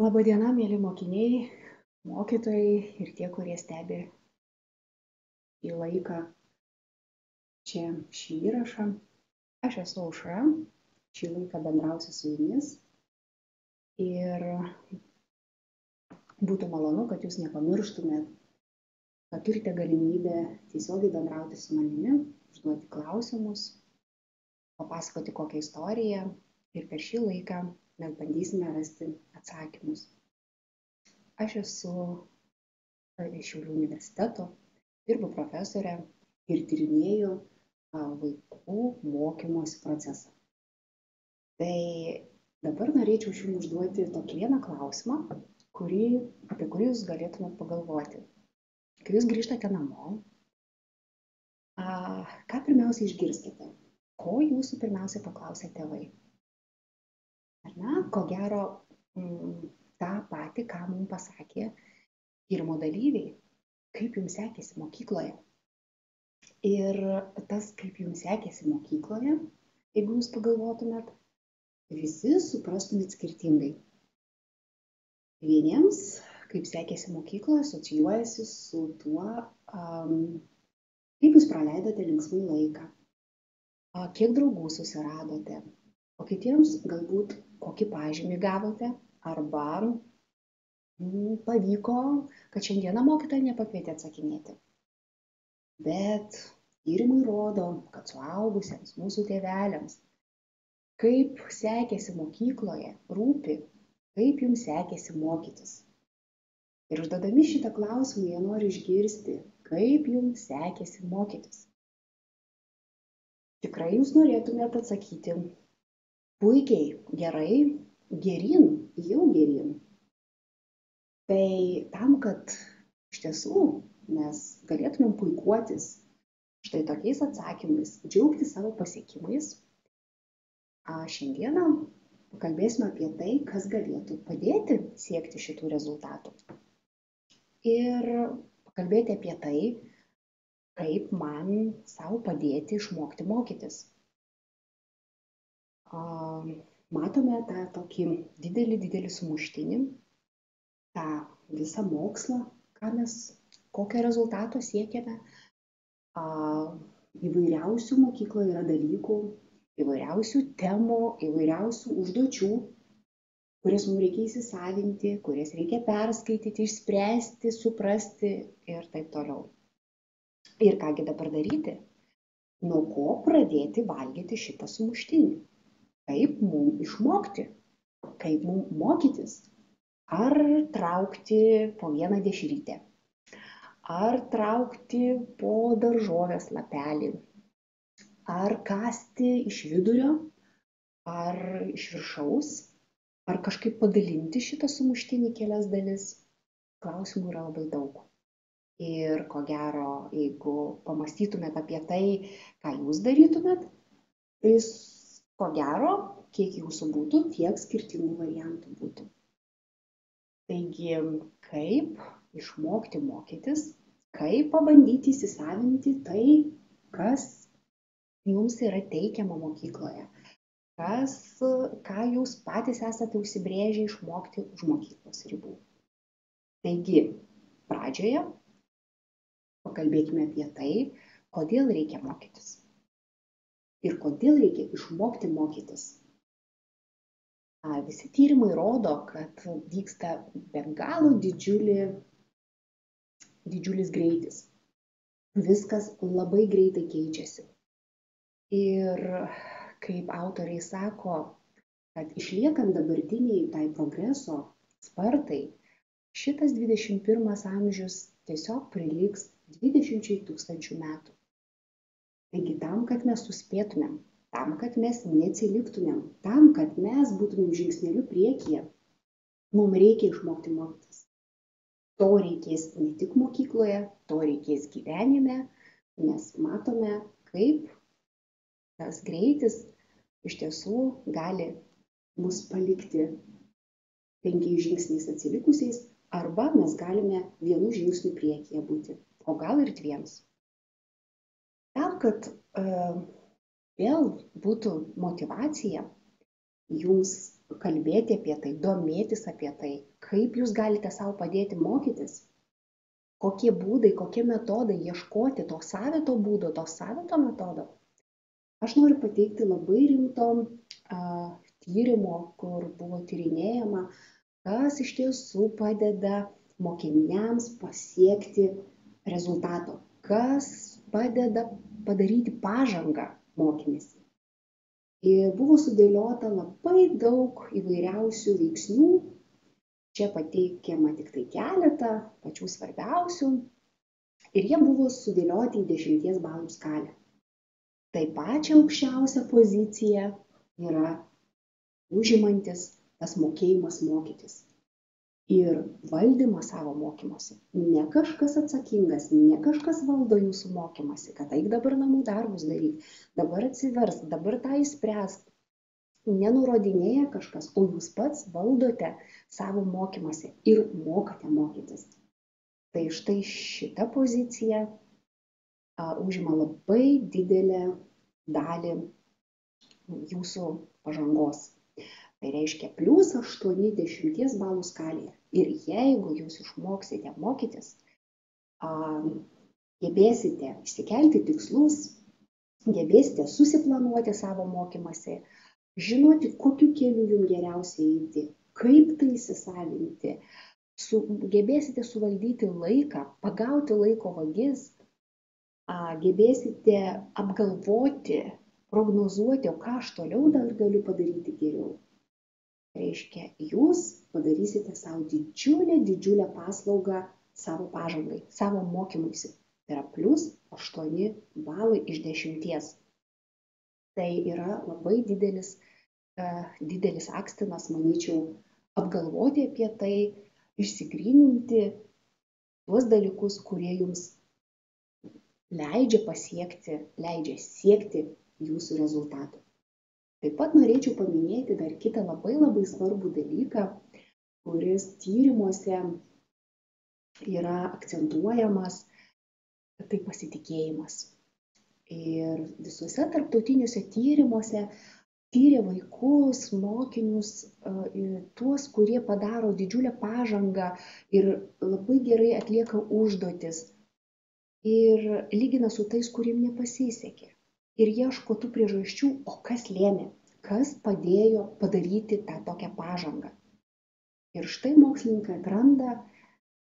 Labą dieną, mėly mokiniai, mokytojai ir tie, kurie stebi į laiką čia šį įrašą. Aš esu Aušra, šį laiką bendrausiu su jumis ir būtų malonu, kad jūs nepamirštumėt, kad turite galimybę tiesiogiai bendrauti su manimi, užduoti klausimus, papasakoti kokią istoriją ir per šį laiką mes bandysime rasti atsakymus. Aš esu iš Šiaulių universiteto, dirbu profesorė ir tyrinėju vaikų mokymosi procesą. Tai dabar norėčiau jums užduoti tokį vieną klausimą, apie kurį jūs galėtumėt pagalvoti. Kai jūs grįžtate namo, ką pirmiausia išgirskite? Ko jūsų pirmiausia paklausė tėvai? Ar ne? Ko gero, tą patį, ką mums pasakė tyrimo dalyviai, kaip jums sekėsi mokykloje. Ir tas, kaip jums sekėsi mokykloje, jeigu jūs pagalvotumėt, visi suprastumėt skirtingai. Vieniems, kaip sekėsi mokykloje, asocijuojasi su tuo, kaip jūs praleidote linksmai laiką, kiek draugų susiradote, o kitiems galbūt kokį pažymį gavote, arba pavyko, kad šiandieną mokytoja nepakvietė atsakinėti. Bet tyrimai rodo, kad suaugusiems, mūsų tėveliams, kaip sekėsi mokykloje, rūpi, kaip jums sekėsi mokytis. Ir užduodami šitą klausimą, jie nori išgirsti, kaip jums sekėsi mokytis. Tikrai jūs norėtumėte atsakyti puikiai, gerai, geryn, jau geryn. Tai tam, kad iš tiesų mes galėtumėm puikuotis štai tokiais atsakymais, džiaugti savo pasiekimais, šiandieną pakalbėsime apie tai, kas galėtų padėti siekti šitų rezultatų. Ir pakalbėti apie tai, kaip man savo padėti išmokti mokytis. Matome tą tokį didelį sumuštinį, tą visą mokslą, kokio rezultato siekiame. Įvairiausių mokykloje yra dalykų, įvairiausių temų, įvairiausių užduočių, kurias mums reikia įsisavinti, kurias reikia perskaityti, išspręsti, suprasti ir taip toliau. Ir kągi dabar daryti? Nuo ko pradėti valgyti šitą sumuštinį? Kaip mums išmokti? Kaip mums mokytis? Ar traukti po vieną dešrytę? Ar traukti po daržovės lapelį? Ar kasti iš vidurio? Ar iš viršaus? Ar kažkaip padalinti šitą sumuštinį kelias dalis? Klausimų yra labai daug. Ir ko gero, jeigu pamąstytumėt apie tai, ką jūs darytumėt, tai ko gero, kiek jūsų būtų, tiek skirtingų variantų būtų. Taigi, kaip išmokti mokytis, kaip pabandyti įsisavinti tai, kas jums yra teikiama mokykloje, ką jūs patys esate užsibrėžę išmokti už mokyklos ribų. Taigi, pradžioje pakalbėkime apie tai, kodėl reikia mokytis ir kodėl reikia išmokti mokytis. Visi tyrimai rodo, kad vyksta be galo didžiulis greitis. Viskas labai greitai keičiasi. Ir kaip autoriai sako, kad išliekant dabartiniai tai progreso spartai, šitas 21 amžius tiesiog prilygs 20 000 metų. Taigi tam, kad mes suspėtumėm, tam, kad mes neatsiliktumėm, tam, kad mes būtumėm žingsneliu priekyje, mums reikia išmokti mokytis. To reikės ne tik mokykloje, to reikės gyvenime, nes matome, kaip tas greitis iš tiesų gali mus palikti 5 žingsniais atsilikusiais, arba mes galime 1 žingsniu priekyje būti, o gal ir 2. Tam, kad vėl būtų motyvacija jums kalbėti apie tai, domėtis apie tai, kaip jūs galite savo padėti mokytis, kokie būdai, kokie metodai ieškoti to savito būdo, to savito metodo. Aš noriu pateikti labai rimto tyrimo, kur buvo tyrinėjama, kas iš tiesų padeda mokiniams pasiekti rezultato, kas padeda padaryti pažangą mokymesi. Ir buvo sudėliota labai daug įvairiausių veiksnių. Čia pateikiama tik tai keletą pačių svarbiausių. Ir jie buvo sudėlioti į 10 balų skalę. Tai pačią aukščiausią poziciją yra užimantis tas mokėjimas mokytis. Ir valdymas savo mokymosi. Ne kažkas atsakingas, ne kažkas valdo jūsų mokymasi, kad eik dabar namų darbus daryk, dabar atsiversk, dabar tą įspręsk. Nenurodinėja kažkas, o jūs pats valdote savo mokymasi ir mokate mokytis. Tai štai šita pozicija užima labai didelę dalį jūsų pažangos. Tai reiškia +8 10 balų skalėje. Ir jeigu jūs išmoksite mokytis, gebėsite išsikelti tikslus, gebėsite susiplanuoti savo mokymasi, žinoti, kokiu keliu jums geriausia eiti, kaip tai įsisavinti, gebėsite suvaldyti laiką, pagauti laiko vagis, gebėsite apgalvoti, prognozuoti, o ką aš toliau dar galiu padaryti geriau. Reiškia, jūs padarysite savo didžiulę paslaugą savo pažangai, savo mokymuisi. Tai yra +8 balai iš 10. Tai yra labai didelis akstinas, manyčiau, apgalvoti apie tai, išsigryninti tuos dalykus, kurie jums leidžia pasiekti, leidžia siekti jūsų rezultatų. Taip pat norėčiau paminėti dar kitą labai svarbų dalyką, kuris tyrimuose yra akcentuojamas, tai pasitikėjimas. Ir visuose tarptautiniuose tyrimuose tyrė vaikus, mokinius, tuos, kurie padaro didžiulę pažangą ir labai gerai atlieka užduotis. Ir lygina su tais, kuriem nepasisekė. Ir ieško tų priežasčių, o kas lėmė, kas padėjo padaryti tą tokią pažangą. Ir štai mokslininkai atranda,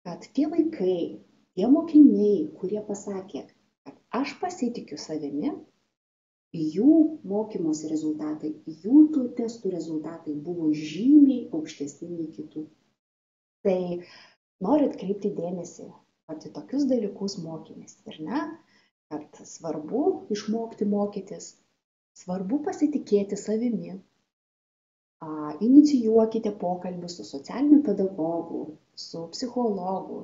kad tie vaikai, tie mokiniai, kurie pasakė, kad aš pasitikiu savimi, jų mokymosi rezultatai, jų tų testų rezultatai buvo žymiai aukštesni nei kitų. Tai noriu atkreipti dėmesį, kad į tokius dalykus mokymės, ir ne? Kad svarbu išmokti mokytis, svarbu pasitikėti savimi, inicijuokite pokalbį su socialiniu pedagogu, su psichologu,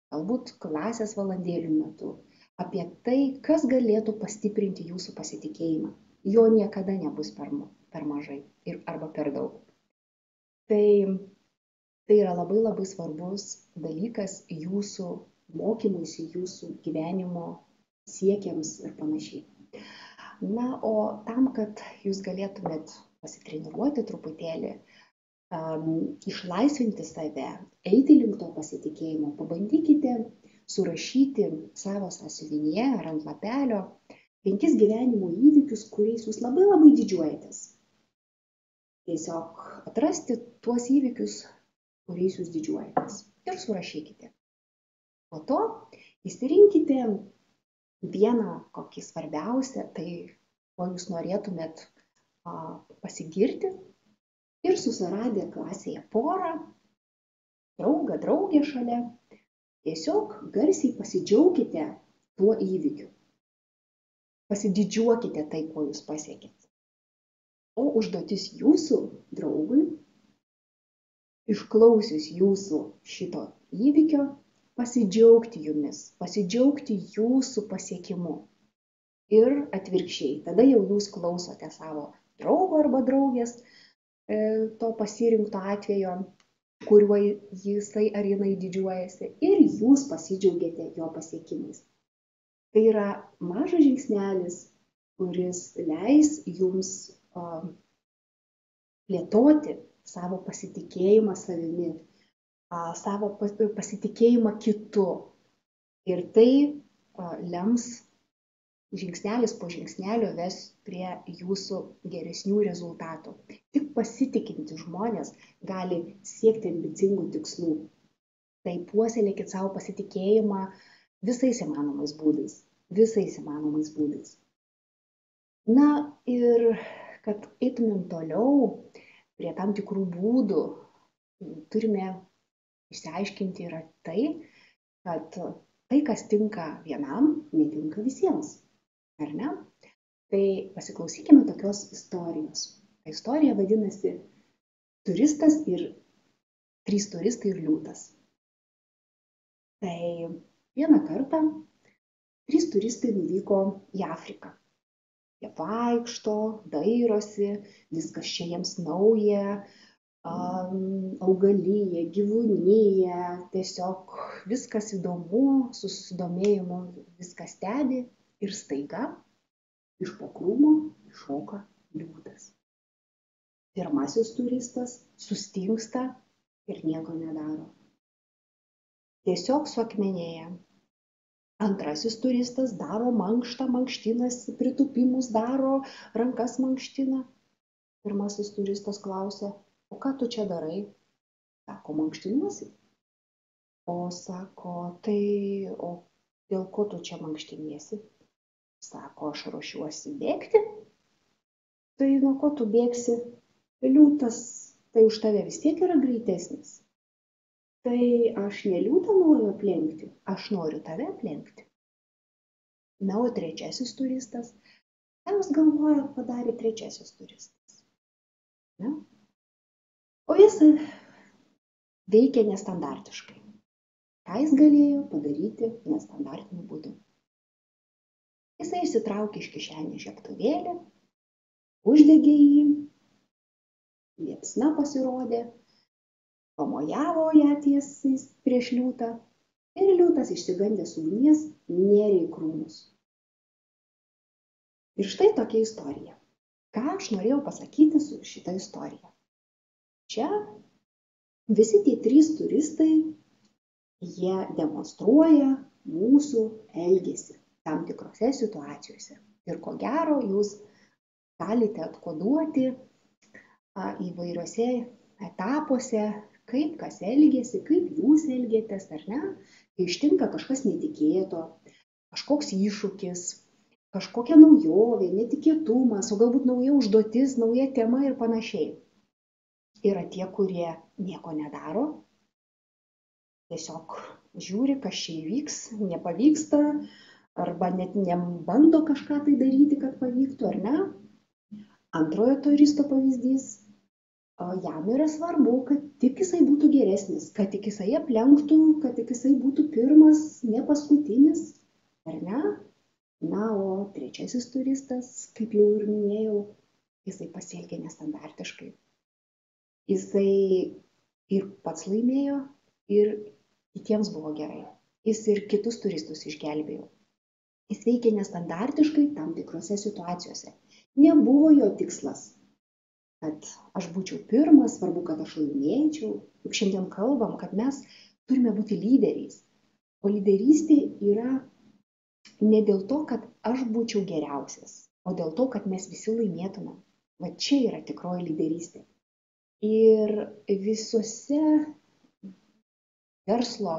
galbūt klasės valandėlių metu, apie tai, kas galėtų pastiprinti jūsų pasitikėjimą. Jo niekada nebus per mažai arba per daug. Tai yra labai svarbus dalykas jūsų mokymuisi, jūsų gyvenimo siekiams ir panašiai. Na, o tam, kad jūs galėtumėt pasitreniruoti truputėlį, išlaisvinti save, eiti link to pasitikėjimo, pabandykite surašyti savo sąsiuvinyje ar ant lapelio 5 gyvenimo įvykius, kuriais jūs labai didžiuojatės. Tiesiog atrasti tuos įvykius, kuriais jūs didžiuojatės, ir surašykite. Po to išsirinkite vieną kokį svarbiausią, tai kuo jūs norėtumėt pasigirti, ir susiradę klasėje porą, draugę šalia, tiesiog garsiai pasidžiaukite tuo įvykiu. Pasididžiuokite tai, ko jūs pasiekėt. O užduotis jūsų draugui, išklausius jūsų šito įvykio, pasidžiaugti jumis, pasidžiaugti jūsų pasiekimu. Ir atvirkščiai, tada jau jūs klausote savo draugo arba draugės to pasirinkto atvejo, kuriuo jisai ar jinai didžiuojasi, ir jūs pasidžiaugiate jo pasiekimais. Tai yra mažas žingsnelis, kuris leis jums plėtoti savo pasitikėjimą savimi, savo pasitikėjimą kitu. Ir tai lems žingsnelis po žingsnelio ves prie jūsų geresnių rezultatų. Tik pasitikinti žmonės gali siekti ambicingų tikslų. Tai puoselėkit savo pasitikėjimą visais įmanomais būdais. Visais įmanomais būdais. Na ir kad eitumėm toliau prie tam tikrų būdų, turime išsiaiškinti yra tai, kad tai, kas tinka vienam, netinka visiems. Ar ne? Tai pasiklausykime tokios istorijos. Ta istorija vadinasi Turistas ir 3 turistai ir liūtas. Tai vieną kartą 3 turistai nuvyko į Afriką. Jie vaikšto, dairosi, viskas čia jiems nauja, augalija, gyvūnija, tiesiog viskas įdomu, su susidomėjimu viską stebi. Ir staiga iš po krūmo iššoka liūtas. Pirmasis turistas sustingsta ir nieko nedaro. Tiesiog suakmenėja. Antrasis turistas daro mankštą, mankštinasi, pritūpimus daro, rankas mankština. Pirmasis turistas klausia, o ką tu čia darai? Sako, mankštinuosi. O sako, tai, o dėl ko tu čia mankštiniesi? Sako, aš ruošiuosi bėgti. Tai nuo ko tu bėgsi? Liūtas, tai už tave vis tiek yra greitesnis. Tai aš ne liūtą noriu aplenkti, aš noriu tave aplenkti. Na, o trečiasis turistas, ką jūs galvojat padarė trečiasis turistas? Na? O jis veikia nestandartiškai. Ką jis galėjo padaryti nestandartiniu būdu? Jisai išsitraukė iš kišenės žiebtuvėlį, uždegė jį, liepsna pasirodė, pamojavo ją tiesiai prieš liūtą ir liūtas išsigandęs ugnies nėrė į krūmus. Ir štai tokia istorija. Ką aš norėjau pasakyti su šita istorija? Čia visi tie 3 turistai, jie demonstruoja mūsų elgesį tam tikrose situacijose. Ir ko gero, jūs galite atkoduoti įvairiose etapuose, kaip kas elgiasi, kaip jūs elgiatės, ar ne? Kai ištinka kažkas netikėto, kažkoks iššūkis, kažkokia naujovė, netikėtumas, o galbūt nauja užduotis, nauja tema ir panašiai. Yra tie, kurie nieko nedaro, tiesiog žiūri, kas čia įvyks, nepavyksta, arba net nebando kažką tai daryti, kad pavyktų, ar ne? Antrojo turisto pavyzdys, jam yra svarbu, kad tik jisai būtų geresnis, kad tik jisai aplenktų, kad tik jisai būtų pirmas, ne paskutinis, ar ne? Na, o trečiasis turistas, kaip jau ir minėjau, jisai pasielgė nestandartiškai. Jisai ir pats laimėjo, ir kitiems buvo gerai. Jis ir kitus turistus išgelbėjo. Jis veikė nestandartiškai tam tikrose situacijose. Nebuvo jo tikslas, kad aš būčiau pirmas, svarbu, kad aš laimėčiau. Juk šiandien kalbam, kad mes turime būti lyderiais. O lyderystė yra ne dėl to, kad aš būčiau geriausias, o dėl to, kad mes visi laimėtumėm. Va čia yra tikroji lyderystė. Ir visuose verslo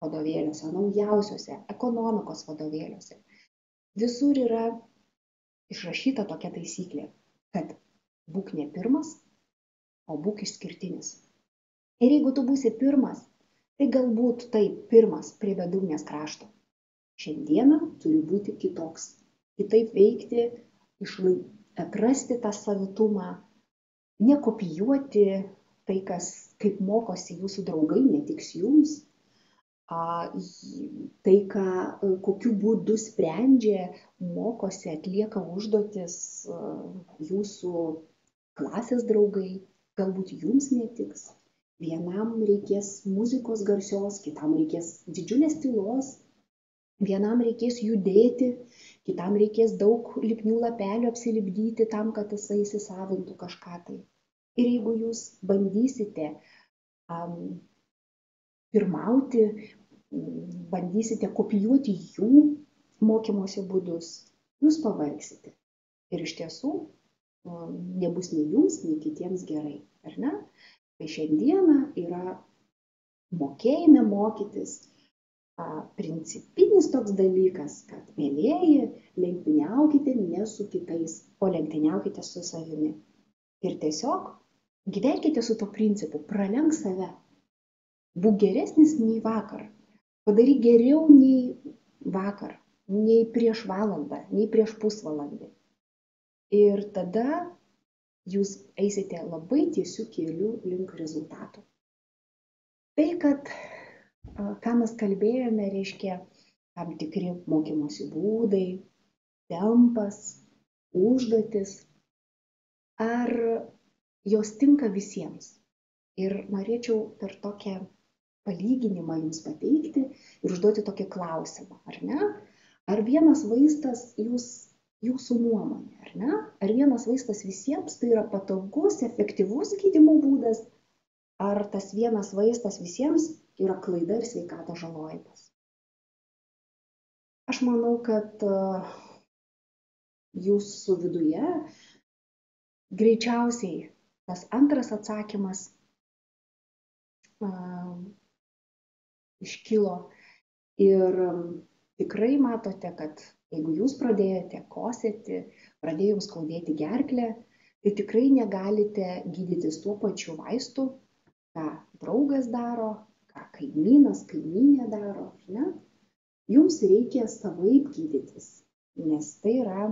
vadovėliuose, naujausiuose, ekonomikos vadovėliuose, visur yra išrašyta tokia taisyklė, kad būk ne pirmas, o būk išskirtinis. Ir jeigu tu būsi pirmas, tai galbūt taip pirmas prie bedugnės krašto. Šiandieną turi būti kitoks, kitaip veikti, atrasti tą savitumą, nekopijuoti tai, kaip mokosi jūsų draugai, netiks jums. Tai, kokiu būdu sprendžia, mokosi, atlieka užduotis jūsų klasės draugai, galbūt jums netiks. Vienam reikės muzikos garsios, kitam reikės didžiulės tylos, vienam reikės judėti, kitam reikės daug lipnių lapelių apsilipdyti tam, kad jisai įsisavintų kažką tai. Ir jeigu jūs bandysite pirmauti, bandysite kopijuoti jų mokymosi būdus, jūs pavargsite. Ir iš tiesų nebus nei jums, nei kitiems gerai, ar ne? Tai šiandieną yra mokėjime mokytis principinis toks dalykas, kad mielieji, lenktyniaukite ne su kitais, o lenktyniaukite su savimi. Ir tiesiog gyvenkite su to principu, pralenk save. Būk geresnis nei vakar, padaryk geriau nei vakar, nei prieš valandą, nei prieš pusvalandį. Ir tada jūs eisite labai tiesiu keliu link rezultatų. Tai, ką mes kalbėjome, reiškia tam tikri mokymosi būdai, tempas, užduotis, ar jos tinka visiems. Ir norėčiau per tokią palyginimą jums pateikti ir užduoti tokį klausimą, ar ne? Ar vienas vaistas jūsų nuomonė, ar ne? Ar vienas vaistas visiems tai yra patogus, efektyvus gydymo būdas, ar tas vienas vaistas visiems yra klaida ir sveikatos žalojimas? Aš manau, kad jūsų viduje greičiausiai tas antras atsakymas iškilo ir tikrai matote, kad jeigu jūs pradėjote kosėti, pradėjo jums skaudėti gerklę, tai tikrai negalite gydytis tuo pačiu vaistu, ką draugas daro, ką kaimynas, kaimynė daro, ne? Jums reikia savaip gydytis, nes tai yra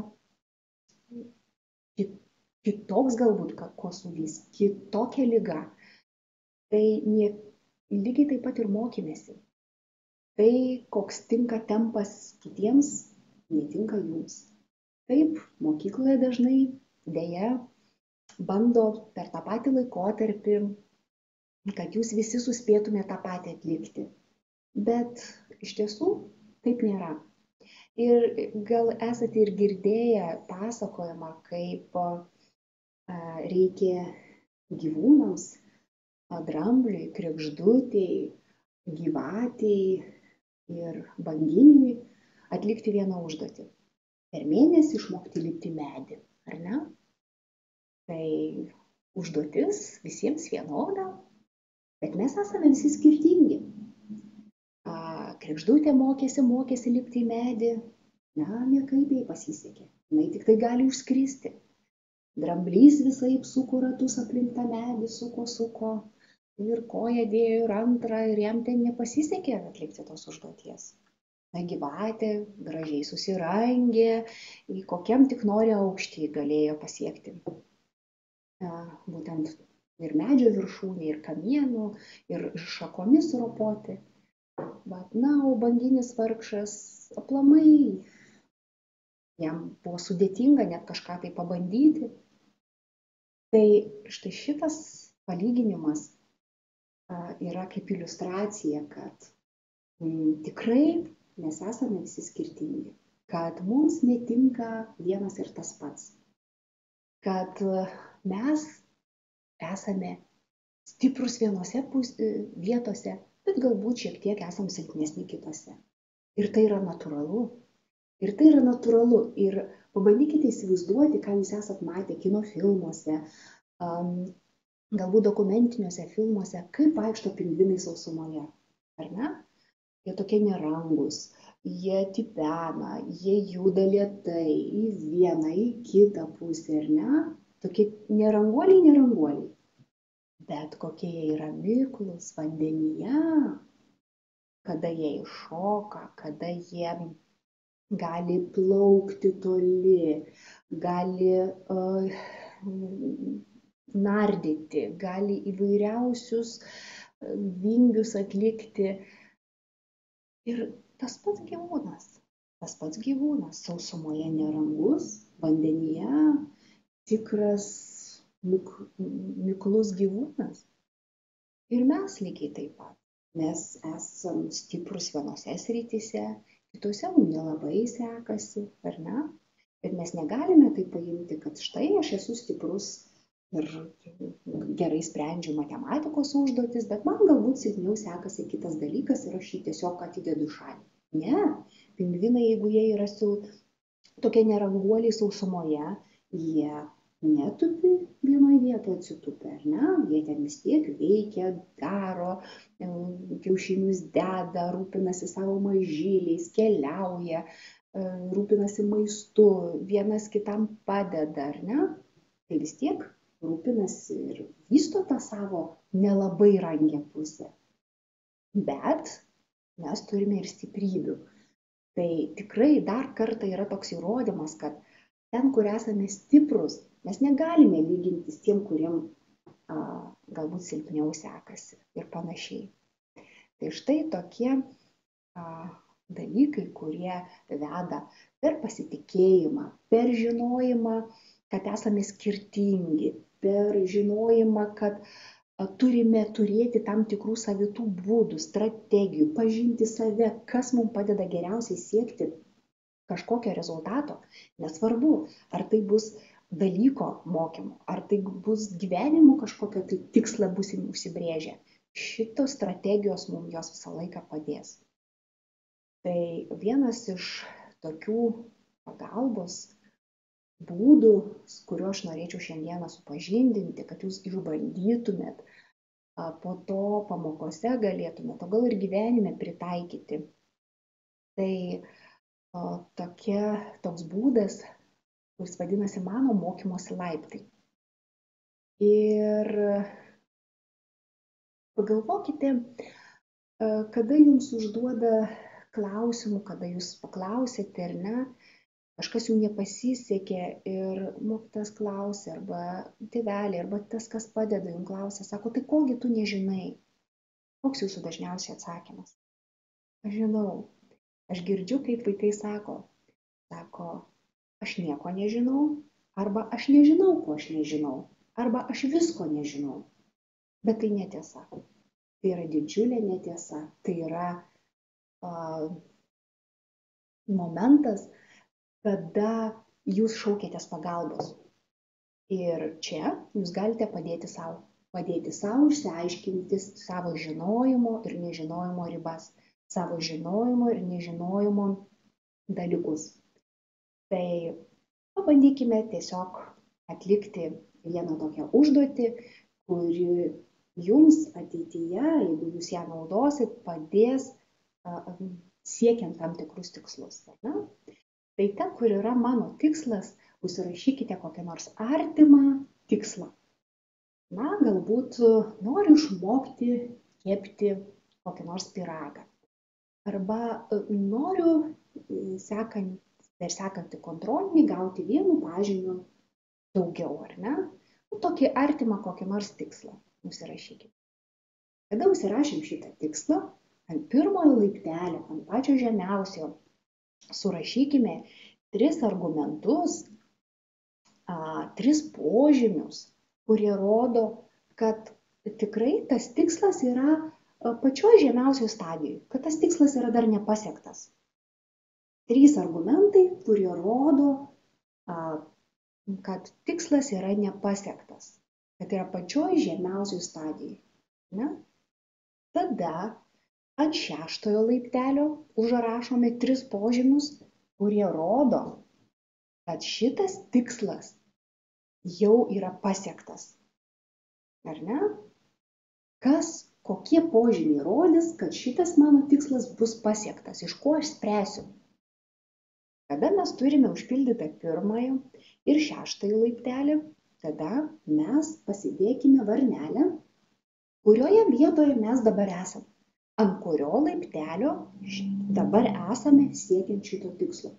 kitoks galbūt kosulys, kitokia liga. Tai lygiai taip pat ir mokymėsi. Tai, koks tinka tempas kitiems, netinka jums. Taip, mokykloje dažnai deja bando per tą patį laikotarpį, kad jūs visi suspėtumėte tą patį atlikti. Bet iš tiesų taip nėra. Ir gal esate ir girdėję pasakojimą, kaip reikia gyvūnams, drambliui, kregždutei, gyvatei ir banginiui atlikti vieną užduotį. Per mėnesį išmokti lipti medį, ar ne? Tai užduotis visiems vienoda, bet mes esame visi skirtingi. Kregždutė mokėsi lipti į medį, nekaip jai pasisekė, jinai tik tai gali užskristi. Dramblys visaip suko ratus aplink tą medį, suko, ir koją dėjo ir antrą, ir jam ten nepasisekė atlikti tos užduoties. Ta gyvatė gražiai susirangė, į kokiam tik nori aukštį galėjo pasiekti. Būtent ir medžio viršūnė, ir kamienų, ir šakomis ropoti. Bet, o banginis vargšas aplamai, jam buvo sudėtinga net kažką tai pabandyti. Tai štai šitas palyginimas yra kaip iliustracija, kad tikrai mes esame visi skirtingi, kad mums netinka vienas ir tas pats, kad mes esame stiprus vienose vietose, bet galbūt šiek tiek esam silpnesni kitose. Ir tai yra natūralu. Ir tai yra natūralu. Ir pabandykite įsivaizduoti, ką jūs esat matę kino filmuose, galbūt dokumentiniuose filmuose, kaip vaikšto pingvinai sausumoje, ar ne? Jie tokie nerangus, jie tipena, jie juda lėtai į vieną, į kitą pusę, ar ne? Tokie neranguoliai. Bet kokie jie yra miklūs vandenyje, kada jie iššoka, kada jie gali plaukti toli, gali nardyti, gali įvairiausius vingius atlikti. Ir tas pats gyvūnas sausumoje nerangus, vandenyje tikras miklus gyvūnas. Ir mes lygiai taip pat. Mes esam stiprus vienose srityse, kitose mums nelabai sekasi, ar ne? Bet mes negalime tai paimti, kad štai aš esu stiprus ir gerai sprendžiu matematikos užduotis, bet man galbūt silpniau sekasi kitas dalykas ir aš jį tiesiog atidedu į šalį. Ne, pingvinai, jeigu jie yra tokie neranguoliai sausumoje, jie netupi vienoje vietoje atsitupę, ar ne? Jie ten vis tiek veikia, daro, kiaušinius deda, rūpinasi savo mažyliais, keliauja, rūpinasi maistu, vienas kitam padeda, ar ne? Tai vis tiek rūpinasi ir vysto tą savo nelabai rangią pusę. Bet mes turime ir stiprybių. Tai tikrai dar kartą yra toks įrodymas, kad ten, kur esame stiprus, mes negalime lygintis tiem, kuriem galbūt silpniau sekasi ir panašiai. Tai štai tokie dalykai, kurie veda per pasitikėjimą, per žinojimą, kad esame skirtingi, per žinojimą, kad turime turėti tam tikrų savitų būdų, strategijų, pažinti save, kas mums padeda geriausiai siekti kažkokio rezultato. Nesvarbu, ar tai bus dalyko mokymo, ar tai bus gyvenimo kažkokio tai tikslą būsim užsibrėžę. Šitos strategijos mums jos visą laiką padės. Tai vienas iš tokių pagalbos būdų, kuriuo aš norėčiau šiandieną supažindinti, kad jūs išbandytumėt, po to pamokose galėtumėt, o gal ir gyvenime pritaikyti. Tai toks būdas, kuris vadinasi mano mokymosi laiptai. Ir pagalvokite, kada jums užduoda klausimų, kada jūs paklausėte ar ne, kažkas jums nepasisekė ir mokytojas klausė, arba tėveliai, arba tas, kas padeda, jums klausė, sako, tai kogi tu nežinai? Koks jūsų dažniausiai atsakymas? Aš žinau. Aš girdžiu, kaip vaikai sako, aš nieko nežinau, arba aš nežinau, ko aš nežinau, arba aš visko nežinau. Bet tai netiesa. Tai yra didžiulė netiesa. Tai yra momentas, kada jūs šaukėtės pagalbos. Ir čia jūs galite padėti savo. Padėti savo išsiaiškinti savo žinojimo ir nežinojimo ribas. Savo žinojimo ir nežinojimo dalykus. Tai pabandykime tiesiog atlikti vieną tokią užduotį, kuri jums ateityje, jeigu jūs ją naudosit, padės siekiant tam tikrus tikslus. Ne? Tai ten, kur yra mano tikslas, užsirašykite kokią nors artimą tikslą. Na, galbūt noriu išmokti kepti kokį nors pyragą. Arba noriu per sekantį kontrolinį gauti vienu pažymiu daugiau, ar ne? Tokį artimą kokį nors tikslą užsirašykime. Kada užsirašėm šitą tikslą, ant pirmojo laiptelio, ant pačio žemiausio, surašykime 3 argumentus, 3 požymius, kurie rodo, kad tikrai tas tikslas yra pačioj žemiausioj stadijoj, kad tas tikslas yra dar nepasiektas. 3 argumentai, kurie rodo, kad tikslas yra nepasiektas, kad yra pačioj žemiausioj stadijoj. Ne? Tada ant 6 laiptelio užrašome 3 požymius, kurie rodo, kad šitas tikslas jau yra pasiektas. Ar ne? Kokie požymiai rodys, kad šitas mano tikslas bus pasiektas, iš ko aš spręsiu. Kada mes turime užpildytą 1 ir 6 laiptelį, tada mes pasidėkime varnelę, kurioje vietoje mes dabar esame, ant kurio laiptelio dabar esame siekiant šito tikslo.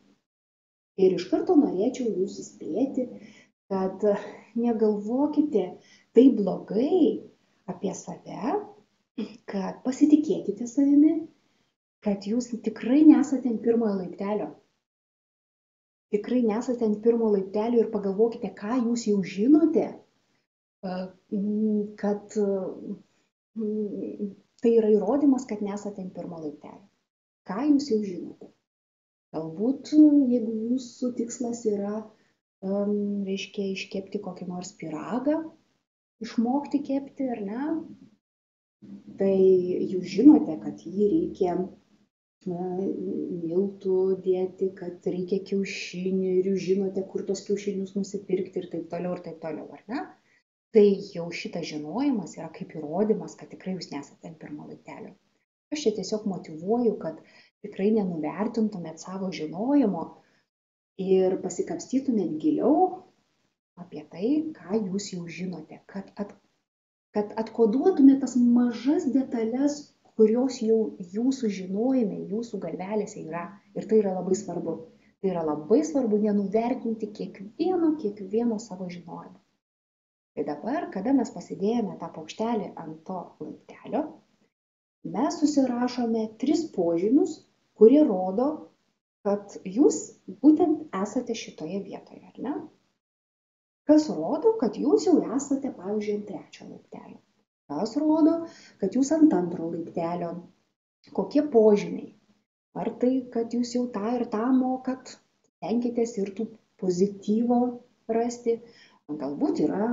Ir iš karto norėčiau jūs įspėti, kad negalvokite taip blogai apie save, kad pasitikėkite savimi, kad jūs tikrai nesate ant 1 laiptelio. Tikrai nesate ant 1 laiptelio ir pagalvokite, ką jūs jau žinote, kad tai yra įrodymas, kad nesate ant 1 laiptelio. Ką jūs jau žinote? Galbūt, jeigu jūsų tikslas yra, iškepti kokį nors pyragą, išmokti kepti, ar ne? Tai jūs žinote, kad jį reikia miltų dėti, kad reikia kiaušinių ir jūs žinote, kur tos kiaušinius nusipirkti ir taip toliau, ar ne? Tai jau šitas žinojimas yra kaip įrodymas, kad tikrai jūs nesate ant pirmo laiptelio. Aš čia tiesiog motyvuoju, kad tikrai nenuvertintumėt savo žinojimo ir pasikapstytumėt giliau apie tai, ką jūs jau žinote, kad atkoduotumėt tas mažas detalės, kurios jau jūsų žinojime, jūsų galvelėse yra. Ir tai yra labai svarbu. Tai yra labai svarbu nenuvertinti kiekvieno savo žinojimo. Tai dabar, kada mes pasidėjome tą paukštelį ant to laiptelio, mes susirašome 3 požymius, kurie rodo, kad jūs būtent esate šitoje vietoje, ar ne? Kas rodo, kad jūs jau esate, pavyzdžiui, ant 3 laiptelio. Kas rodo, kad jūs ant 2 laiptelio. Kokie požymiai? Ar tai, kad jūs jau tą ir tą mokat, tenkitės ir tų pozityvo rasti. Galbūt yra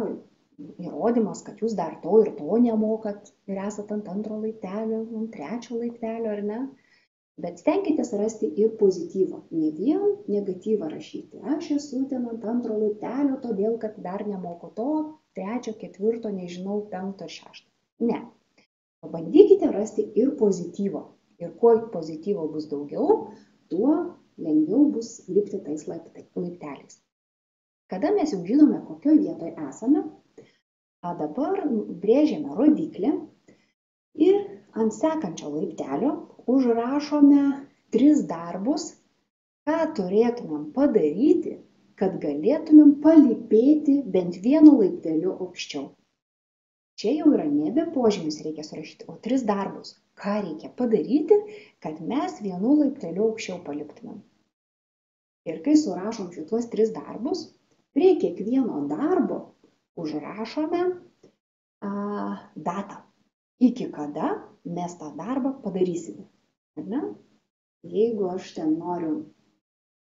įrodymas, kad jūs dar to ir to nemokat ir esate ant 2 laiptelio, ant 3 laiptelio, ar ne? Bet stenkitės rasti ir pozityvą, ne vien negatyvą rašyti. Aš esu ten ant 2 laiptelio, todėl kad dar nemoku to, 3, 4, nežinau, 5 ar 6. Ne. Pabandykite rasti ir pozityvą. Ir kuo pozityvo bus daugiau, tuo lengviau bus lipti tais laipteliais. Kada mes jau žinome, kokioje vietoje esame, dabar brėžiame rodiklį ir ant sekančio laiptelio užrašome 3 darbus, ką turėtumėm padaryti, kad galėtumėm palypėti bent 1 laipteliu aukščiau. Čia jau yra nebe požymis reikia surašyti, o 3 darbus. Ką reikia padaryti, kad mes 1 laipteliu aukščiau paliptumėm. Ir kai surašom šitos 3 darbus, prie kiekvieno darbo užrašome datą. Iki kada mes tą darbą padarysime. Ar ne? Jeigu aš ten noriu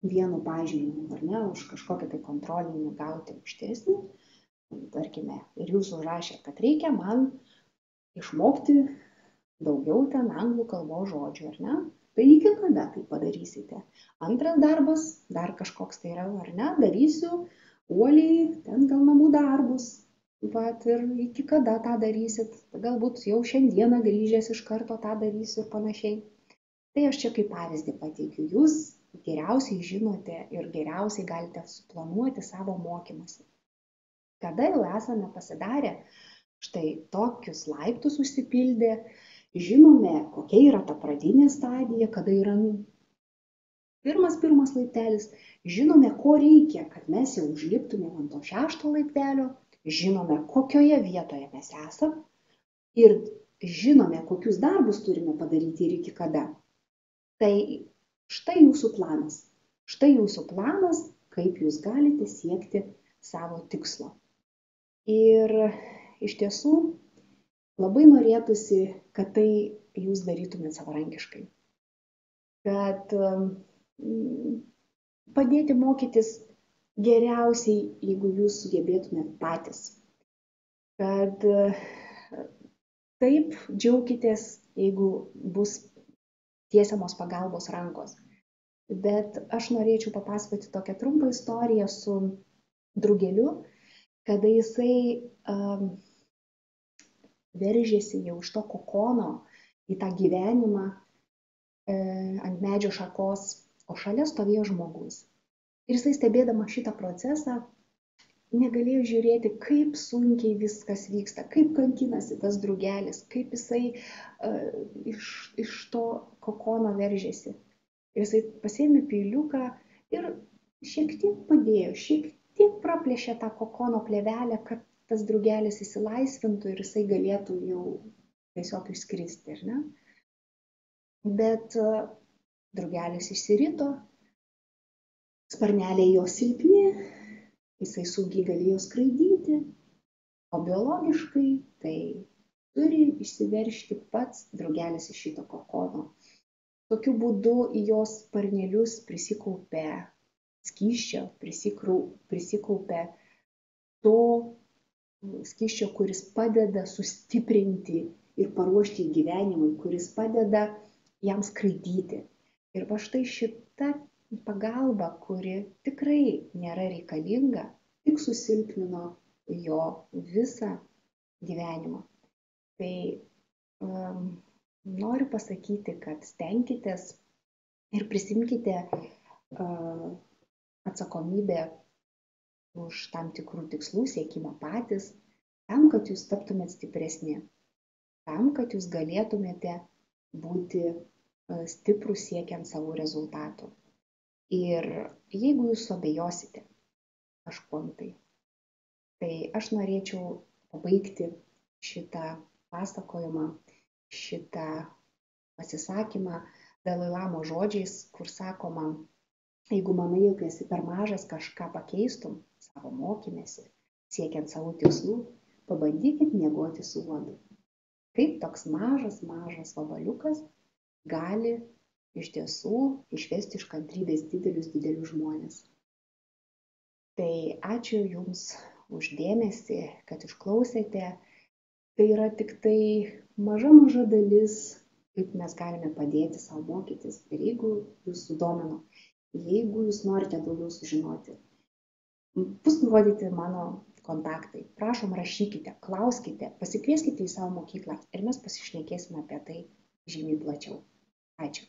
vienu pažymiu, ar ne, už kažkokią tai kontrolinį gauti aukštesnį, tarkime, ir jūs užrašė, kad reikia man išmokti daugiau ten anglų kalbos žodžių, ar ne? Tai iki kada tai padarysite? Antras darbas, dar kažkoks tai yra, ar ne, darysiu uoliai ten gal namų darbus. Vat ir iki kada tą darysit, galbūt jau šiandieną grįžęs iš karto tą darysiu ir panašiai. Tai aš čia kaip pavyzdį pateikiu. Jūs geriausiai žinote ir geriausiai galite suplanuoti savo mokymąsi. Kada jau esame pasidarę, štai tokius laiptus užsipildę, žinome, kokia yra ta pradinė stadija, kada yra pirmas laiptelis, žinome, ko reikia, kad mes jau užliptumėm ant to 6 laiptelio, žinome, kokioje vietoje mes esam ir žinome, kokius darbus turime padaryti ir iki kada. Tai štai jūsų planas. Štai jūsų planas, kaip jūs galite siekti savo tikslo. Ir iš tiesų labai norėtųsi, kad tai jūs darytumėt savarankiškai. Kad padėti mokytis geriausiai, jeigu jūs sugebėtumėt patys. Kad taip džiaukitės, jeigu bus tiesiamos pagalbos rankos. Bet aš norėčiau papasakoti tokią trumpą istoriją su drugeliu, kada jisai veržėsi jau iš to kokono į tą gyvenimą ant medžio šakos, o šalia stovėjo žmogus. Ir jisai stebėdama šitą procesą negalėjo žiūrėti, kaip sunkiai viskas vyksta, kaip kankinasi tas drugelis, kaip jisai iš to kokono veržėsi. Ir jisai pasėmė peiliuką ir šiek tiek padėjo, šiek tiek praplėšė tą kokono plėvelę, kad tas drugelis įsilaisvintų ir jisai galėtų jau tiesiog išskristi, ar ne? Bet drugelis išsirito, sparneliai jo silpni, jisai sunkiai galėjo skraidyti, o biologiškai tai turi išsiveržti pats drugelis iš šito kokono. Tokiu būdu į jos sparnelius prisikaupė skysčio, prisikaupė to skysčio, kuris padeda sustiprinti ir paruošti gyvenimui, kuris padeda jam skraidyti. Ir va štai šita pagalba, kuri tikrai nėra reikalinga, tik susilpnino jo visą gyvenimą. Tai noriu pasakyti, kad stenkitės ir prisimkite atsakomybę už tam tikrų tikslų siekimą patys, tam, kad jūs taptumėt stipresni, tam, kad jūs galėtumėte būti stiprus siekiant savo rezultatų. Ir jeigu jūs abejosite kažkuom tai aš norėčiau pabaigti šitą pasakojimą, šitą pasisakymą Dalai Lamos žodžiais, kur sakoma, jeigu manai, jog esi per mažas kažką pakeistum savo mokymėsi, siekiant savo tikslų, pabandykit miegoti su uodu. Kaip toks mažas vabaliukas gali iš tiesų išvesti iš kantrybės didelius žmones. Tai ačiū Jums už dėmesį, kad išklausėte. Tai yra tik tai maža dalis, kaip mes galime padėti savo mokytis. Ir jeigu Jūs sudomino, jeigu Jūs norite daugiau sužinoti, bus nurodyti mano kontaktai. Prašom, rašykite, klauskite, pasikvieskite į savo mokyklą ir mes pasišnekėsime apie tai žymiai plačiau. Ačiū.